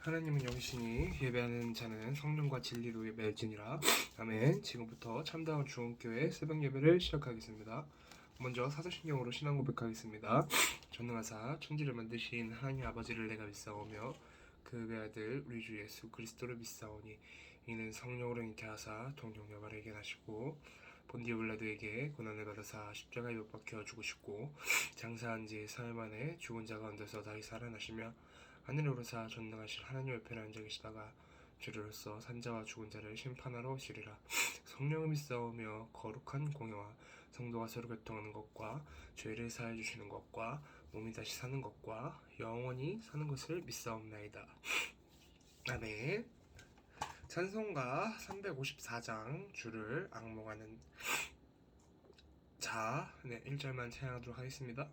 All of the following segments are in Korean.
하나님은 영이시니 예배하는 자는 성령과 진리로 예배할지니라. 아멘. 지금부터 참다운 주원교회 새벽 예배를 시작하겠습니다. 먼저 사도신경으로 신앙 고백하겠습니다. 전능하사 천지를 만드신 하나님 아버지를 내가 믿사오며 그 외아들 우리 주 예수 그리스도를 믿사오니 이는 성령으로 잉태하사 동정녀 마리아에게 나시고 본디오 빌라도에게 고난을 받으사 십자가에 못 박혀 죽으시고 장사한 지 사흘 만에 죽은 자 가운데서 다시 살아나시며 하늘에 오르사 전능하신 하나님 옆에 앉아 계시다가 주로서 산자와 죽은 자를 심판하러 오시리라. 성령을 믿사오며 거룩한 공예와 성도가 서로 교통하는 것과 죄를 사해 주시는 것과 몸이 다시 사는 것과 영원히 사는 것을 믿사옵나이다. 아멘. 찬송가 354장 주를 앙몽하는 자, 1절만 찬양하도록 하겠습니다.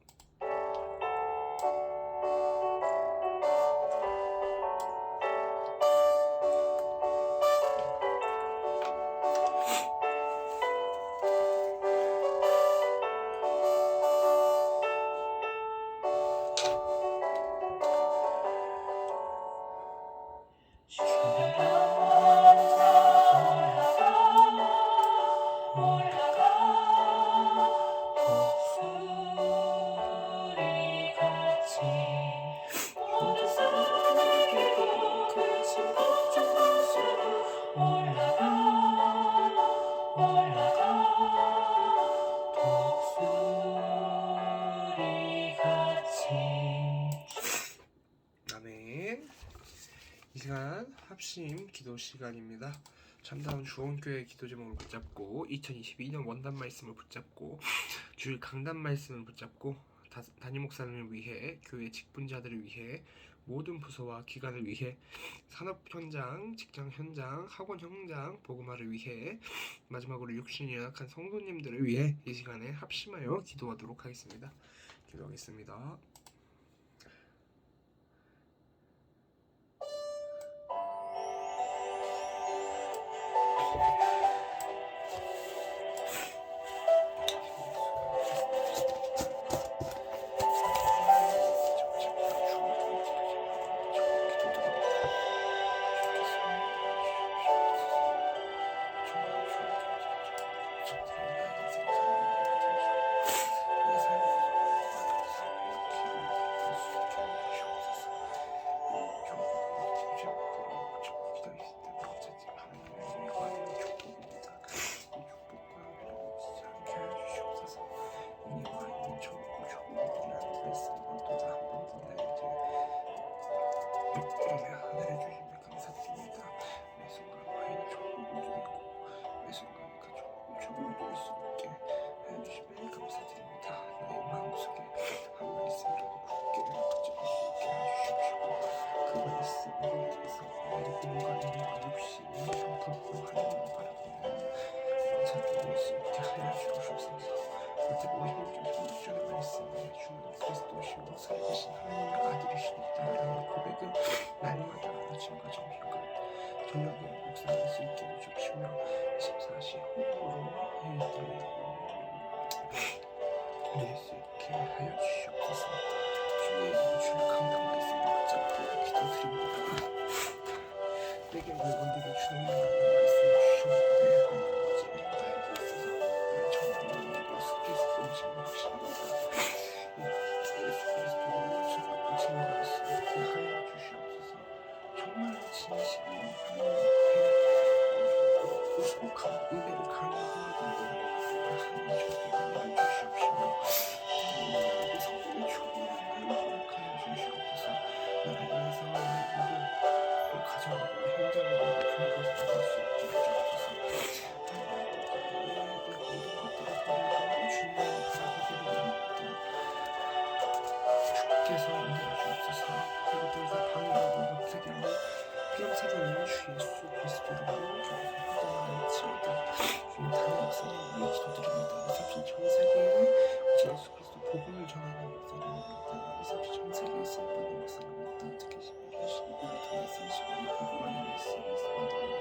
아멘. 이 시간 합심 기도 시간입니다. 참다운 주원교회 기도 제목을 붙잡고 2022년 원단 말씀을 붙잡고 주일 강단 말씀을 붙잡고 담임 목사님을 위해 교회 직분자들을 위해 모든 부서와 기관을 위해 산업 현장, 직장 현장, 학원 현장, 복음화를 위해 마지막으로 육신이 연약한 성도님들을 위해 이 시간에 합심하여 기도하도록 하겠습니다. 기도하겠습니다. 하늘에 주신 데 감사드립니다. 매 순간 화인이 천국을 누리고 매 순간 그 천국을 누릴 수 있게 해주심에 감사드립니다. 나의 마음속에 한 말씀이라도 굳게 붙잡을 수 있게 해주십시오. 그 말씀으로 인해서 나의 공간과 욕심이 흉터고 하나님을 바라보는 자들이 수 있게 하여 주옵소서. 그리고 힘줄 주의 말씀에 주는 그리스도시요 살아계신 하나님의 아들이시다라는 고백을 날마다 아침과 점심과 저녁에 묵상할 수 있게 해주시며 24시 호흡으로 누릴 수 있게 하여 주시옵소서. 주의 강단 말씀을 붙잡고 기도드립니다. 내게 물건들이 주는 말씀을 주셨는데 하나님 아버지 나에게 있어서 나의 정말 예수 그리스도의 증거하십니다. 예수 그리스도를 주님과 증거할 수 있게 하여 주시옵소서. 정말 진심으로 하나님 앞에 우스복한 은혜를 강요합니다. 하나님 저에게 은혜를 주시옵시며 우리 성도의 주님의 은혜를 허락하여 주시옵소서. 나를 위해서 나의 모든 가정과 현장과 교회에서 나갈 수 있게 해주옵소서. 내 모든 것들을 버리고 주님을 바라보기로 합니다. 주께서 인도해 주옵소서. 그리고 더 이상 방해하고 못하게 하는 피임사장님 주 예수 그리스도로 교회를 헌당하였지이다. 주님 담임 목사님 위해 기도드립니다. 30전 세계에 주 예수 그리스도 복음을 전하는 목사님입니다. 30전 세계에 쓰임받는 목사님입니다. 특히 12를 통해서 시간이 복음하는 말씀을 쓰임받는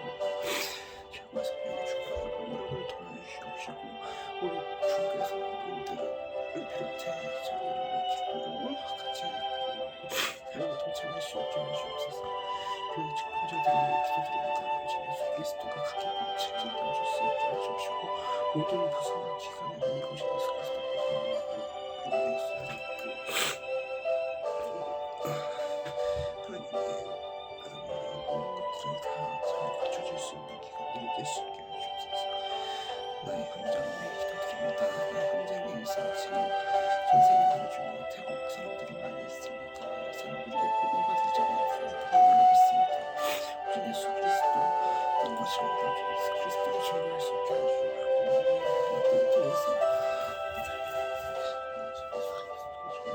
최고의 성령을 축복하고 노력을 도와주시옵시고 우리 중국의 성도님들을 비롯해 저희를 기도로 같이 하나님과 동참할 수 있게 해주옵소서. 모든 부서와 기관을 이루신 예수 그리스도 하나님의 모든 것들을 다 잘 갖춰줄 수 있는 기관을 될 수 있게 해주옵소서. 나의 현장을 위해 기도드립니다. 나의 현장에 있어 지금 전 세계 나라 중에 태국 사람들이 많이 있습니다. 사람들에게 복음 받을 자가 많이 있습니다. 오직 예수 그리스도 딴 것이 아니라 오직 예수 그리스도를 증거할 수 있게 해주옵소서. 통해서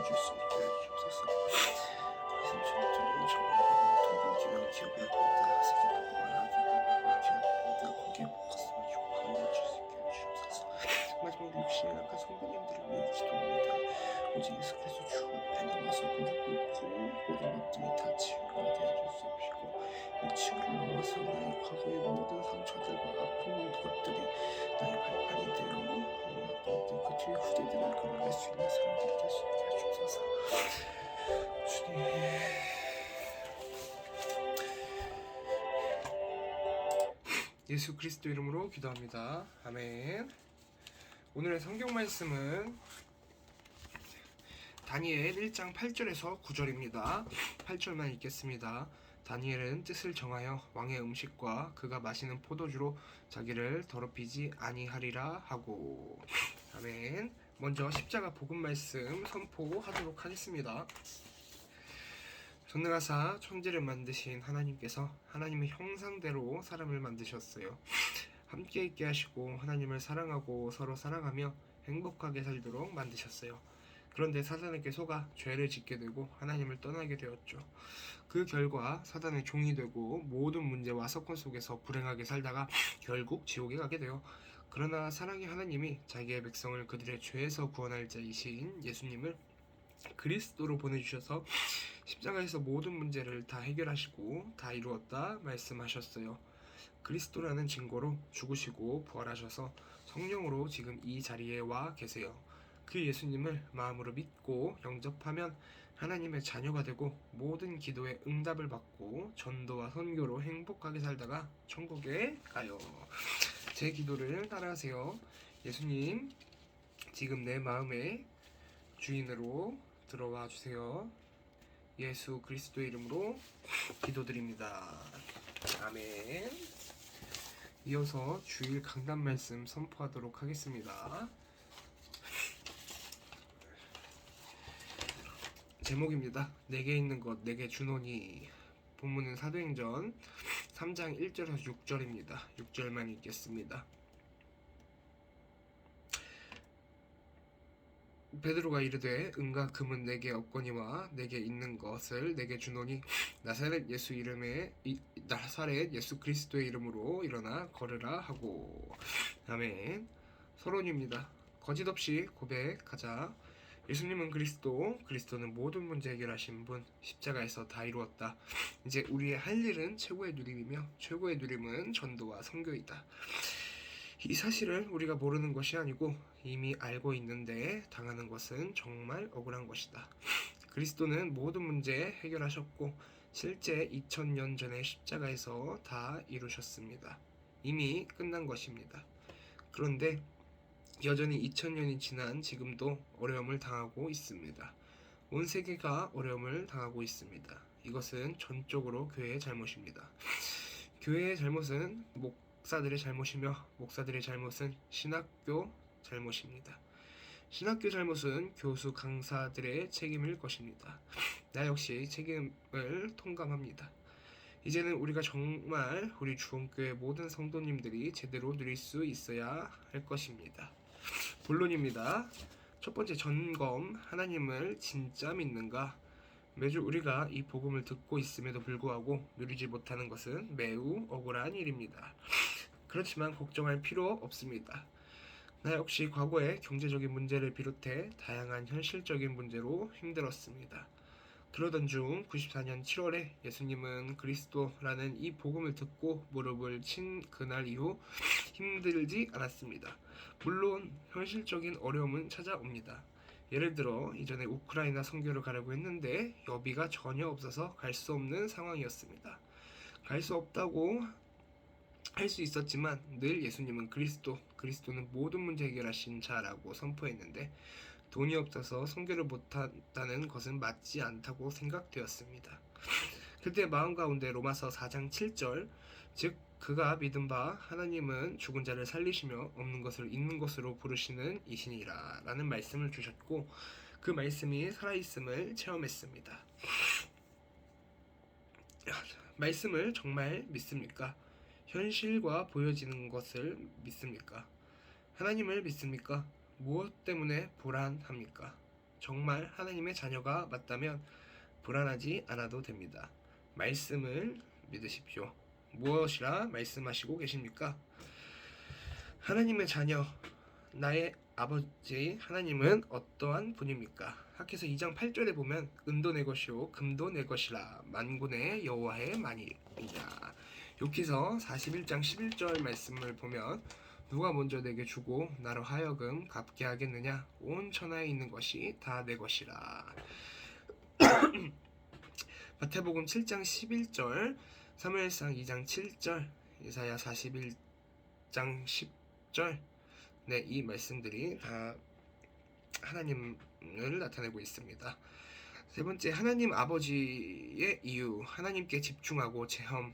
줄 수 있게 해주옵소서. 동방주의 기업이었다. 세계보고가 기업이었다. 거기에 포커스를 주고 알려줄 수 있게 해주옵소서. 마지막으로 육신의 약한 성도님들을 위해 기도합니다. 오직 예수 그리스도 주 안에 와서 무릎 꿇고 모든 것들이 다 치유가 되어줄 수 없이고 이 치유를 넘어서 나의 과거의 모든 상처들과 아픈 것들이 나의 발판이 되어 그 뒤에 후대들을 끌어갈 수 있는 사람들이 될 수 있게 해주옵소서. 주님, 예수 그리스도 이름으로 기도합니다. 아멘. 오늘의 성경 말씀은 다니엘 1장 8절에서 9절입니다. 8절만 읽겠습니다. 다니엘은 뜻을 정하여 왕의 음식과 그가 마시는 포도주로 자기를 더럽히지 아니하리라 하고. 아멘. 먼저 십자가 복음 말씀 선포하도록 하겠습니다. 전능하사 천지를 만드신 하나님께서 하나님의 형상대로 사람을 만드셨어요. 함께 있게 하시고 하나님을 사랑하고 서로 사랑하며 행복하게 살도록 만드셨어요. 그런데 사단에게 속아 죄를 짓게 되고 하나님을 떠나게 되었죠. 그 결과 사단의 종이 되고 모든 문제와 사건 속에서 불행하게 살다가 결국 지옥에 가게 돼요. 그러나 사랑의 하나님이 자기의 백성을 그들의 죄에서 구원할 자이신 예수님을 그리스도로 보내주셔서 십자가에서 모든 문제를 다 해결하시고 다 이루었다 말씀하셨어요. 그리스도라는 증거로 죽으시고 부활하셔서 성령으로 지금 이 자리에 와 계세요. 그 예수님을 마음으로 믿고 영접하면 하나님의 자녀가 되고 모든 기도에 응답을 받고 전도와 선교로 행복하게 살다가 천국에 가요. 제 기도를 따라하세요. 예수님, 지금 내 마음의 주인으로 들어와 주세요. 예수 그리스도의 이름으로 기도드립니다. 아멘. 이어서 주일 강단 말씀 선포하도록 하겠습니다. 제목입니다. 내게 있는 것 내게 주노니. 본문은 사도행전 3장 1절에서 6절입니다. 6절만 읽겠습니다. 베드로가 이르되 은과 금은 내게 없거니와 내게 있는 것을 내게 주노니 나사렛 예수 그리스도의 이름으로 일어나 걸으라 하고. 아멘. 서론입니다. 거짓없이 고백하자. 예수님은 그리스도는 모든 문제 해결하신 분, 십자가에서 다 이루었다. 이제 우리의 할 일은 최고의 누림이며 최고의 누림은 전도와 선교이다. 이 사실을 우리가 모르는 것이 아니고 이미 알고 있는데 당하는 것은 정말 억울한 것이다. 그리스도는 모든 문제 해결하셨고 실제 2000년 전에 십자가에서 다 이루셨습니다. 이미 끝난 것입니다. 그런데 여전히 2000년이 지난 지금도 어려움을 당하고 있습니다. 온 세계가 어려움을 당하고 있습니다. 이것은 전적으로 교회의 잘못입니다. 교회의 잘못은 목사들의 잘못이며 목사들의 잘못은 신학교 잘못입니다. 신학교 잘못은 교수 강사들의 책임일 것입니다. 나 역시 책임을 통감합니다. 이제는 우리가 정말 우리 주원교회 모든 성도님들이 제대로 누릴 수 있어야 할 것입니다. 본론입니다. 첫 번째 점검, 하나님을 진짜 믿는가? 매주 우리가 이 복음을 듣고 있음에도 불구하고 누리지 못하는 것은 매우 억울한 일입니다. 그렇지만 걱정할 필요 없습니다. 나 역시 과거에 경제적인 문제를 비롯해 다양한 현실적인 문제로 힘들었습니다. 그러던 중 94년 7월에 예수님은 그리스도라는 이 복음을 듣고 무릎을 친 그날 이후 힘들지 않았습니다. 물론 현실적인 어려움은 찾아옵니다. 예를 들어 이전에 우크라이나 선교를 가려고 했는데 여비가 전혀 없어서 갈 수 없는 상황이었습니다. 갈 수 없다고 할 수 있었지만 늘 예수님은 그리스도는 모든 문제 해결하신 자라고 선포했는데 돈이 없어서 선교를 못한다는 것은 맞지 않다고 생각되었습니다. 그때 마음 가운데 로마서 4장 7절, 즉 그가 믿은 바 하나님은 죽은 자를 살리시며 없는 것을 있는 것으로 부르시는 이시니라 라는 말씀을 주셨고, 그 말씀이 살아있음을 체험했습니다. 말씀을 정말 믿습니까? 현실과 보여지는 것을 믿습니까? 하나님을 믿습니까? 무엇 때문에 불안합니까? 정말 하나님의 자녀가 맞다면 불안하지 않아도 됩니다. 말씀을 믿으십시오. 무엇이라 말씀하시고 계십니까? 하나님의 자녀, 나의 아버지 하나님은 어떠한 분입니까? 학개서 2장 8절에 보면 은도 내 것이요 금도 내 것이라 만군의 여호와의 말이니라. 욥기서 41장 11절 말씀을 보면 누가 먼저 내게 주고 나로 하여금 갚게 하겠느냐? 온 천하에 있는 것이 다 내 것이라. 마태복음 7장 11절, 사무엘상 2장 7절, 이사야 41장 10절, 네, 이 말씀들이 다 하나님을 나타내고 있습니다. 세 번째, 하나님 아버지의 이유, 하나님께 집중하고 체험.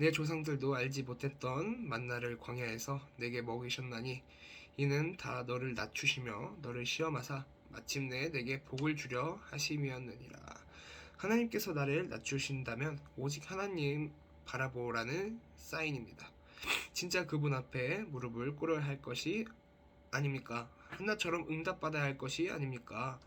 내 조상들도 알지 못했던 만나를 광야에서 내게 먹이셨나니 이는 다 너를 낮추시며 너를 시험하사 마침내 내게 복을 주려 하심이었느니라. 하나님께서 나를 낮추신다면 오직 하나님 바라보라는 사인입니다. 진짜 그분 앞에 무릎을 꿇어야 할 것이 아닙니까? 한나처럼 응답받아야 할 것이 아닙니까?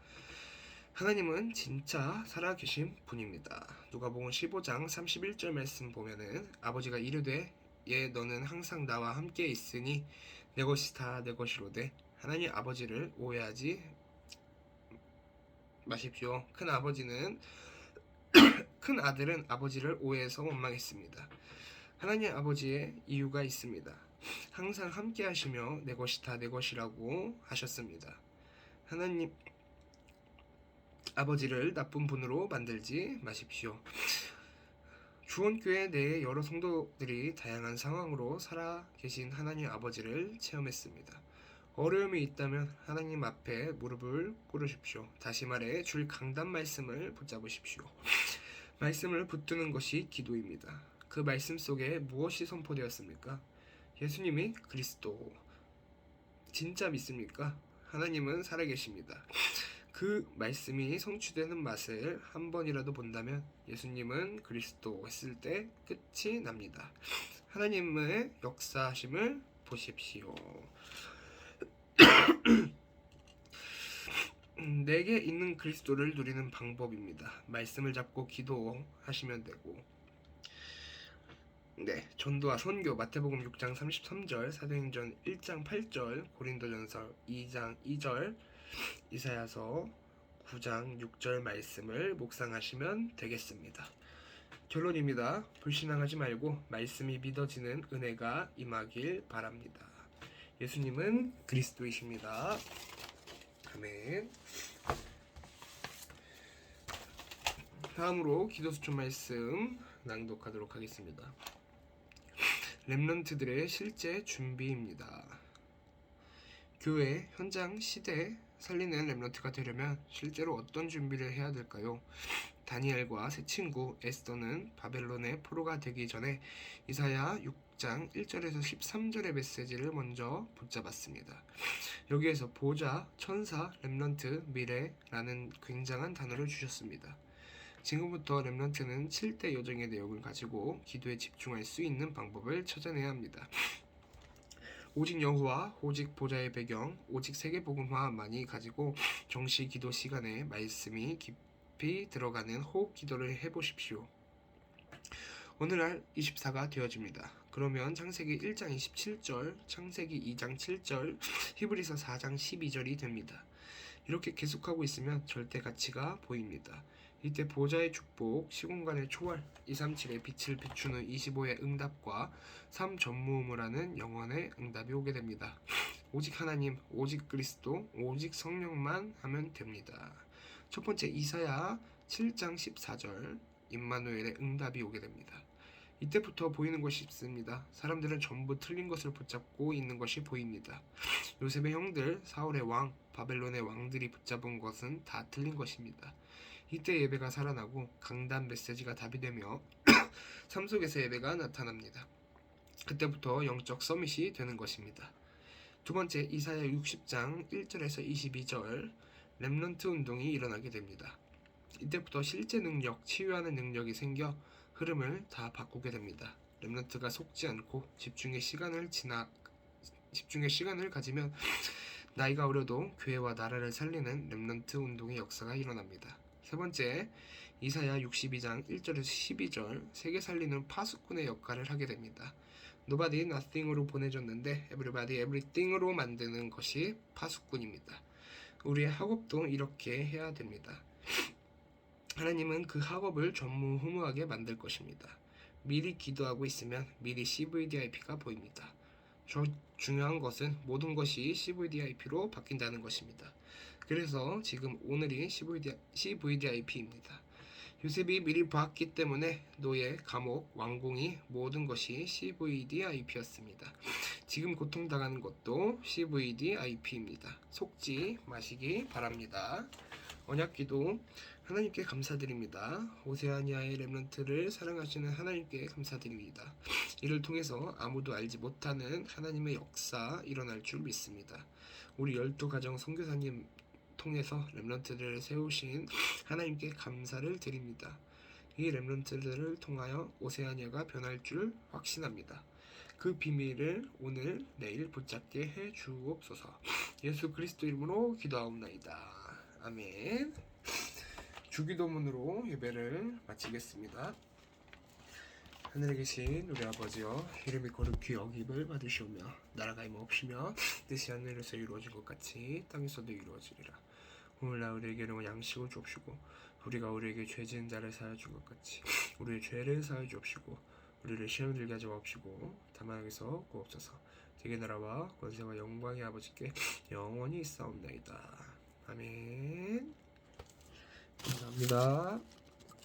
하나님은 진짜 살아계신 분입니다. 누가복음 15장 31절 말씀 보면은 아버지가 이르되 예 너는 항상 나와 함께 있으니 내 것이 다 내 것이로되 하나님 아버지를 오해하지 마십시오. 큰 아들은 아버지를 오해해서 원망했습니다. 하나님 아버지의 이유가 있습니다. 항상 함께 하시며 내 것이 다 내 것이라고 하셨습니다. 하나님 아버지를 나쁜 분으로 만들지 마십시오. 주원교회 내에 여러 성도들이 다양한 상황으로 살아계신 하나님 아버지를 체험했습니다. 어려움이 있다면 하나님 앞에 무릎을 꿇으십시오. 다시 말해 줄 강단 말씀을 붙잡으십시오. 말씀을 붙드는 것이 기도입니다. 그 말씀 속에 무엇이 선포되었습니까? 예수님이 그리스도. 진짜 믿습니까? 하나님은 살아계십니다. 그 말씀이 성취되는 맛을 한 번이라도 본다면 예수님은 그리스도 했을 때 끝이 납니다. 하나님의 역사하심을 보십시오. 내게 있는 그리스도를 누리는 방법입니다. 말씀을 잡고 기도하시면 되고, 네, 전도와 선교, 마태복음 6장 33절, 사도행전 1장 8절, 고린도전서 2장 2절, 이사야서 9장 6절 말씀을 묵상하시면 되겠습니다. 결론입니다. 불신앙하지 말고 말씀이 믿어지는 은혜가 임하길 바랍니다. 예수님은 그리스도이십니다. 아멘. 다음으로 기도수천 말씀 낭독하도록 하겠습니다. 렘넌트들의 실제 준비입니다. 교회, 현장, 시대 살리는 렘넌트가 되려면 실제로 어떤 준비를 해야 될까요? 다니엘과 세 친구 에스더는 바벨론의 포로가 되기 전에 이사야 6장 1절에서 13절의 메시지를 먼저 붙잡았습니다. 여기에서 보좌, 천사, 렘넌트, 미래라는 굉장한 단어를 주셨습니다. 지금부터 렘넌트는 7대 요정의 내용을 가지고 기도에 집중할 수 있는 방법을 찾아내야 합니다. 오직 여호와, 오직 보좌의 배경, 오직 세계복음화만이 가지고 정시 기도 시간에 말씀이 깊이 들어가는 호흡 기도를 해보십시오. 오늘날 24가 되어집니다. 그러면 창세기 1장 27절, 창세기 2장 7절, 히브리서 4장 12절이 됩니다. 이렇게 계속하고 있으면 절대 가치가 보입니다. 이때 보좌의 축복, 시공간의 초월, 237의 빛을 비추는 25의 응답과 3 전무음을 하는 영원의 응답이 오게 됩니다. 오직 하나님, 오직 그리스도, 오직 성령만 하면 됩니다. 첫 번째 이사야 7장 14절, 임마누엘의 응답이 오게 됩니다. 이때부터 보이는 것이 있습니다. 사람들은 전부 틀린 것을 붙잡고 있는 것이 보입니다. 요셉의 형들 사울의 왕 바벨론의 왕들이 붙잡은 것은 다 틀린 것입니다. 이때 예배가 살아나고 강단 메시지가 답이 되며 삶 속에서 예배가 나타납니다. 그때부터 영적 서밋이 되는 것입니다. 두 번째, 이사야 60장 1절에서 22절 렘넌트 운동이 일어나게 됩니다. 이때부터 실제 능력, 치유하는 능력이 생겨 흐름을 다 바꾸게 됩니다. 렘넌트가 속지 않고 집중의 시간을 가지면 나이가 어려도 교회와 나라를 살리는 렘넌트 운동의 역사가 일어납니다. 세 번째, 이사야 62장 1절에서 12절 세계 살리는 파수꾼의 역할을 하게 됩니다. Nobody nothing으로 보내줬는데 everybody everything으로 만드는 것이 파수꾼입니다. 우리의 학업도 이렇게 해야 됩니다. 하나님은 그 학업을 전무후무하게 만들 것입니다. 미리 기도하고 있으면 미리 CVDIP가 보입니다. 중요한 것은 모든 것이 CVDIP로 바뀐다는 것입니다. 그래서 지금 오늘이 CVDIP입니다. 요셉이 미리 봤기 때문에 노예, 감옥, 왕궁이 모든 것이 CVDIP였습니다. 지금 고통당하는 것도 CVDIP입니다. 속지 마시기 바랍니다. 언약기도 하나님께 감사드립니다. 오세아니아의 렘넌트를 사랑하시는 하나님께 감사드립니다. 이를 통해서 아무도 알지 못하는 하나님의 역사 일어날 줄 믿습니다. 우리 12가정 선교사님 통해서 렘넌트들을 세우신 하나님께 감사를 드립니다. 이 렘넌트들을 통하여 오세아니아가 변할 줄 확신합니다. 그 비밀을 오늘 내일 붙잡게 해 주옵소서. 예수 그리스도 이름으로 기도하옵나이다. 아멘. 주기도문으로 예배를 마치겠습니다. 하늘에 계신 우리 아버지여, 이름이 거룩히 여김을 받으시오며 나라가 임없으며 뜻이 하늘에서 이루어진 것 같이 땅에서도 이루어지리라. 오늘날 우리에게는 양식을 주옵시고 우리가 우리에게 죄 지은 자를 사하여 준 것 같이 우리의 죄를 사하여 주옵시고 우리를 시험에 들게 하지 마옵시고 다만 악에서 구하옵소서. 되게 나라와 권세와 영광의 아버지께 영원히 있사옵나이다. 아멘. 감사합니다.